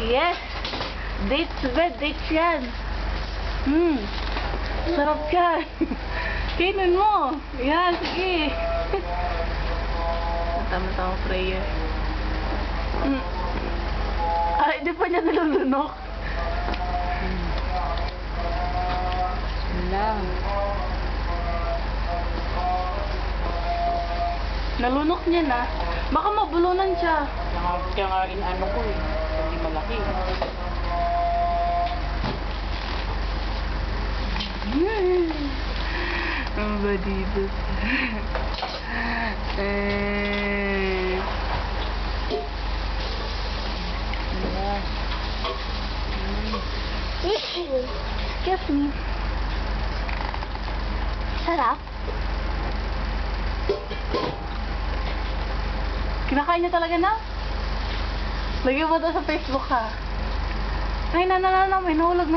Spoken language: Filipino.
Yes! Dates, bed, dates yan. Sarap yan. Kainin mo. Yan, sige. Tama-tama prayer. Ay, di pa niya nilulunok. Bismillah. Nalunok niya na. Baka mabulunan siya. Kaya nga inaano ko eh. Hindi malaki. Ang badibot. Excuse me. Sarap. Kinakain niya talaga na? Lagyan mo daw sa Facebook ha. Ay, may nahulog.